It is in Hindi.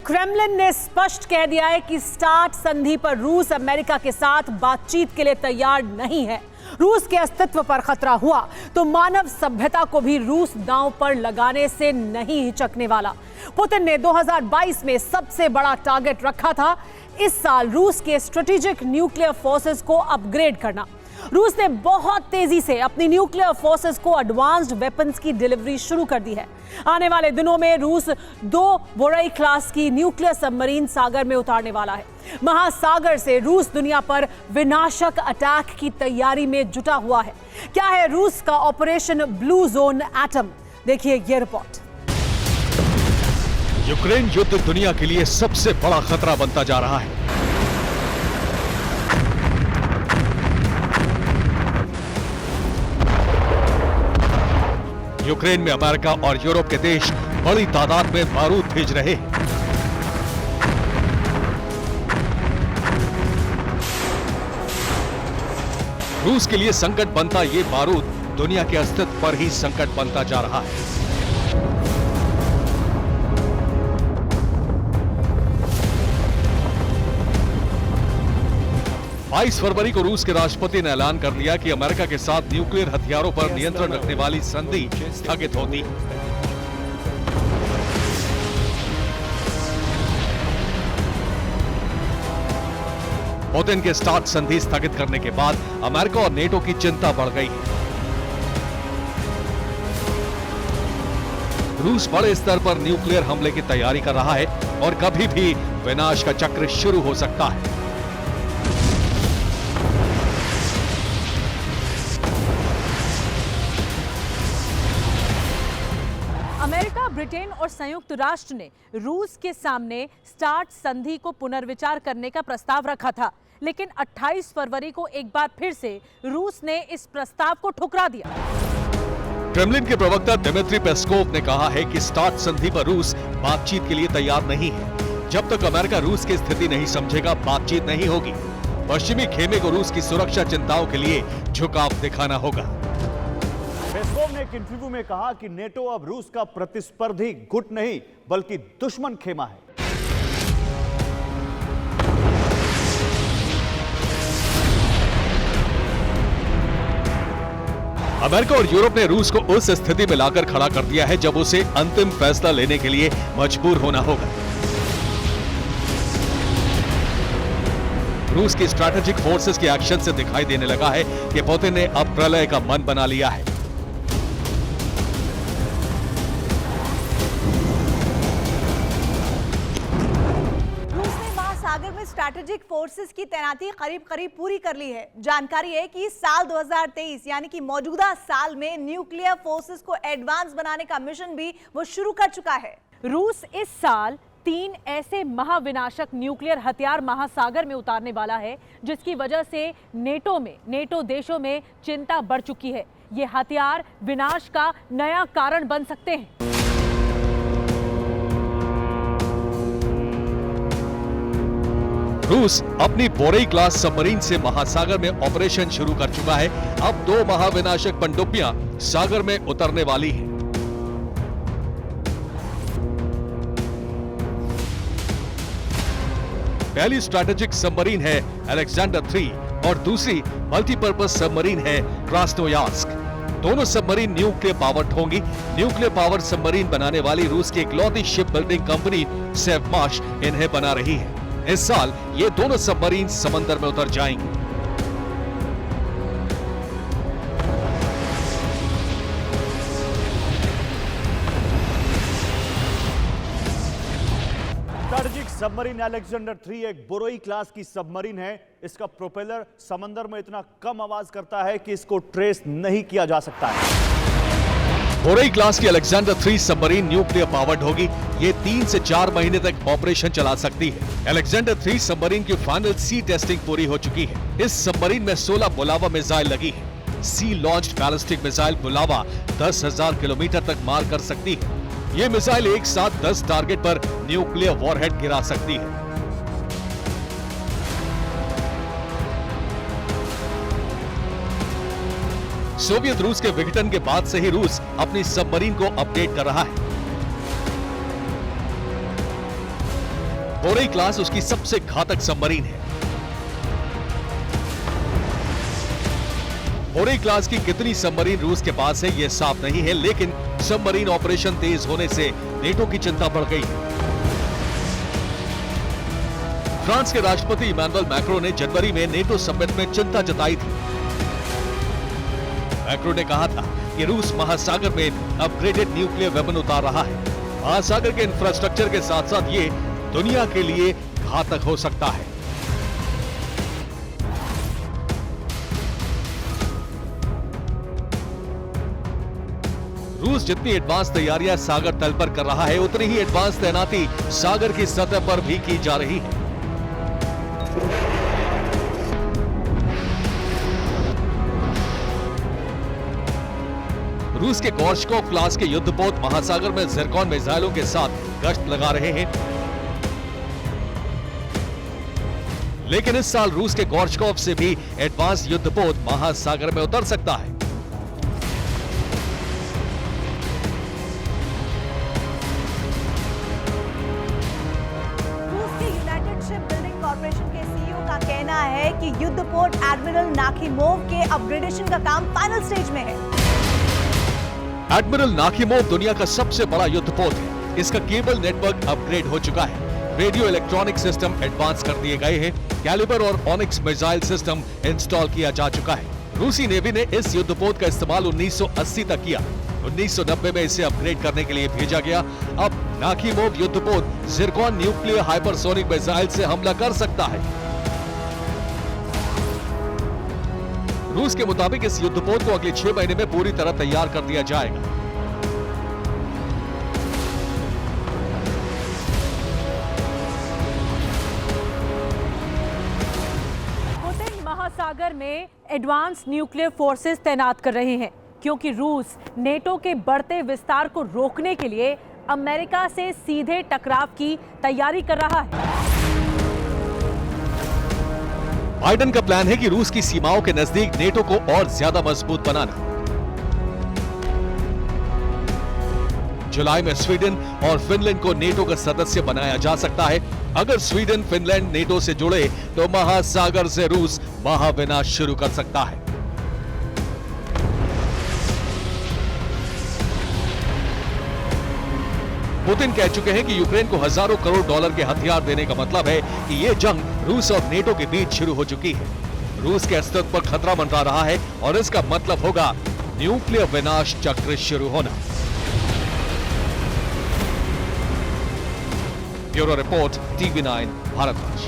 क्रेमलिन ने स्पष्ट कह दिया है कि स्टार्ट संधि पर रूस अमेरिका के साथ बातचीत के लिए तैयार नहीं है। रूस के अस्तित्व पर खतरा हुआ तो मानव सभ्यता को भी रूस दांव पर लगाने से नहीं हिचकने वाला। पुतिन ने 2022 में सबसे बड़ा टारगेट रखा था इस साल रूस के स्ट्रेटेजिक न्यूक्लियर फोर्सेस को अपग्रेड करना। रूस ने बहुत तेजी से अपनी न्यूक्लियर फोर्सेस को एडवांस्ड वेपन्स की डिलीवरी शुरू कर दी है। आने वाले दिनों में रूस 2 बोरई क्लास की न्यूक्लियर सबमरीन सागर में उतारने वाला है। महासागर से रूस दुनिया पर विनाशक अटैक की तैयारी में जुटा हुआ है। क्या है रूस का ऑपरेशन ब्लू जोन एटम? देखिए ये रिपोर्ट। यूक्रेन युद्ध दुनिया के लिए सबसे बड़ा खतरा बनता जा रहा है। यूक्रेन में अमेरिका और यूरोप के देश बड़ी तादाद में बारूद भेज रहे हैं। रूस के लिए संकट बनता ये बारूद दुनिया के अस्तित्व पर ही संकट बनता जा रहा है। बाईस फरवरी को रूस के राष्ट्रपति ने ऐलान कर लिया कि अमेरिका के साथ न्यूक्लियर हथियारों पर नियंत्रण रखने वाली संधि स्थगित होती। पुतिन के स्टार्ट संधि स्थगित करने के बाद अमेरिका और नेटो की चिंता बढ़ गई है। रूस बड़े स्तर पर न्यूक्लियर हमले की तैयारी कर रहा है और कभी भी विनाश का चक्र शुरू हो सकता है। अमेरिका, ब्रिटेन और संयुक्त राष्ट्र ने रूस के सामने स्टार्ट संधि को पुनर्विचार करने का प्रस्ताव रखा था, लेकिन 28 फरवरी को एक बार फिर से रूस ने इस प्रस्ताव को ठुकरा दिया। क्रेमलिन के प्रवक्ता दिमित्री पेस्कोव ने कहा है कि स्टार्ट संधि पर रूस बातचीत के लिए तैयार नहीं है। जब तक अमेरिका रूस की स्थिति नहीं समझेगा, बातचीत नहीं होगी। पश्चिमी खेमे को रूस की सुरक्षा चिंताओं के लिए झुकाव दिखाना होगा। पेस्कोव ने एक इंटरव्यू में कहा कि नेटो अब रूस का प्रतिस्पर्धी गुट नहीं बल्कि दुश्मन खेमा है। अमेरिका और यूरोप ने रूस को उस स्थिति में लाकर खड़ा कर दिया है जब उसे अंतिम फैसला लेने के लिए मजबूर होना होगा। रूस की स्ट्रैटेजिक फोर्सेस के एक्शन से दिखाई देने लगा है कि पुतिन ने अब प्रलय का मन बना लिया है। सागर में स्ट्रैटेजिक फोर्सेस की तैनाती करीब करीब पूरी कर ली है। जानकारी है कि साल 2023 यानी कि मौजूदा साल में न्यूक्लियर फोर्सेस को एडवांस बनाने का मिशन भी वो शुरू कर चुका है। रूस इस साल 3 ऐसे महाविनाशक न्यूक्लियर हथियार महासागर में उतारने वाला है जिसकी वजह से नेटो देशों में चिंता बढ़ चुकी है। ये हथियार विनाश का नया कारण बन सकते हैं। रूस अपनी बोरई क्लास सबमरीन से महासागर में ऑपरेशन शुरू कर चुका है। अब 2 महाविनाशक पनडुब्बियां सागर में उतरने वाली हैं। पहली स्ट्रैटेजिक सबमरीन है अलेक्जेंडर 3 और दूसरी मल्टीपर्पज सबमरीन है क्रास्नोयार्स्क। दोनों सबमरीन न्यूक्लियर पावर्ड होंगी। न्यूक्लियर पावर सबमरीन बनाने वाली रूस की इकलौती शिप बिल्डिंग कंपनी सेवमाश इन्हें बना रही है। इस साल ये दोनों सबमरीन समंदर में उतर जाएंगे। स्ट्रैटेजिक सबमरीन अलेक्जेंडर 3 एक बोरोई क्लास की सबमरीन है। इसका प्रोपेलर समंदर में इतना कम आवाज करता है कि इसको ट्रेस नहीं किया जा सकता है। बोरई क्लास की अलेक्जेंडर 3 सबमरीन न्यूक्लियर पावर्ड होगी। ये 3 से 4 महीने तक ऑपरेशन चला सकती है। अलेक्जेंडर 3 सबमरीन की फाइनल सी टेस्टिंग पूरी हो चुकी है। इस सबमरीन में 16 बुलावा मिसाइल लगी है। सी लॉन्च्ड बैलिस्टिक मिसाइल बुलावा 10,000 किलोमीटर तक मार कर सकती है। ये मिसाइल एक साथ 10 टारगेट पर न्यूक्लियर वॉरहेड गिरा सकती है। सोवियत रूस के विघटन के बाद से ही रूस अपनी सबमरीन को अपडेट कर रहा है। बोरई क्लास उसकी सबसे घातक सबमरीन है। बोरई क्लास की कितनी सबमरीन रूस के पास है यह साफ नहीं है, लेकिन सबमरीन ऑपरेशन तेज होने से नेटो की चिंता बढ़ गई है। फ्रांस के राष्ट्रपति इमैनुअल मैक्रों ने जनवरी में नेटो समिट में चिंता जताई थी। मैक्रों ने कहा था कि रूस महासागर में अपग्रेडेड न्यूक्लियर वेपन उतार रहा है। महासागर के इंफ्रास्ट्रक्चर के साथ साथ ये दुनिया के लिए घातक हो सकता है। रूस जितनी एडवांस तैयारियां सागर तल पर कर रहा है, उतनी ही एडवांस तैनाती सागर की सतह पर भी की जा रही है। रूस के गोर्शकोव क्लास के युद्धपोत महासागर में ज़िरकॉन मिसाइलों के साथ गश्त लगा रहे हैं, लेकिन इस साल रूस के गोर्शकोव से भी एडवांस युद्धपोत महासागर में उतर सकता है। रूस के यूनाइटेड शिप बिल्डिंग कॉर्पोरेशन के सीईओ का कहना है कि युद्धपोत एडमिरल नाखिमोव के अपग्रेडेशन का काम फाइनल स्टेज में है। एडमिरल नाखिमोव दुनिया का सबसे बड़ा युद्धपोत है। इसका केबल नेटवर्क अपग्रेड हो चुका है। रेडियो इलेक्ट्रॉनिक सिस्टम एडवांस कर दिए गए हैं। कैलिबर और ऑनिक्स मिसाइल सिस्टम इंस्टॉल किया जा चुका है। रूसी नेवी ने इस युद्धपोत का इस्तेमाल 1980 तक किया। 1990 में इसे अपग्रेड करने के लिए भेजा गया। अब नाखिमोव युद्धपोत ज़िरकॉन न्यूक्लियर हाइपरसोनिक मिसाइल से हमला कर सकता है। रूस के मुताबिक इस युद्धपोत को अगले 6 महीने में पूरी तरह तैयार कर दिया जाएगा। पुतिन महासागर में एडवांस न्यूक्लियर फोर्सेस तैनात कर रहे हैं, क्योंकि रूस नेटो के बढ़ते विस्तार को रोकने के लिए अमेरिका से सीधे टकराव की तैयारी कर रहा है। बाइडेन का प्लान है कि रूस की सीमाओं के नजदीक नेटो को और ज्यादा मजबूत बनाना। जुलाई में स्वीडन और फिनलैंड को नेटो का सदस्य बनाया जा सकता है। अगर स्वीडन फिनलैंड नेटो से जुड़े तो महासागर से रूस महाविनाश शुरू कर सकता है। पुतिन कह चुके हैं कि यूक्रेन को हजारों करोड़ डॉलर के हथियार देने का मतलब है कि यह जंग रूस और नेटो के बीच शुरू हो चुकी है। रूस के अस्तित्व पर खतरा मंडरा रहा है और इसका मतलब होगा न्यूक्लियर विनाश चक्र शुरू होना। Bureau report, TV9 Bharatvarsh.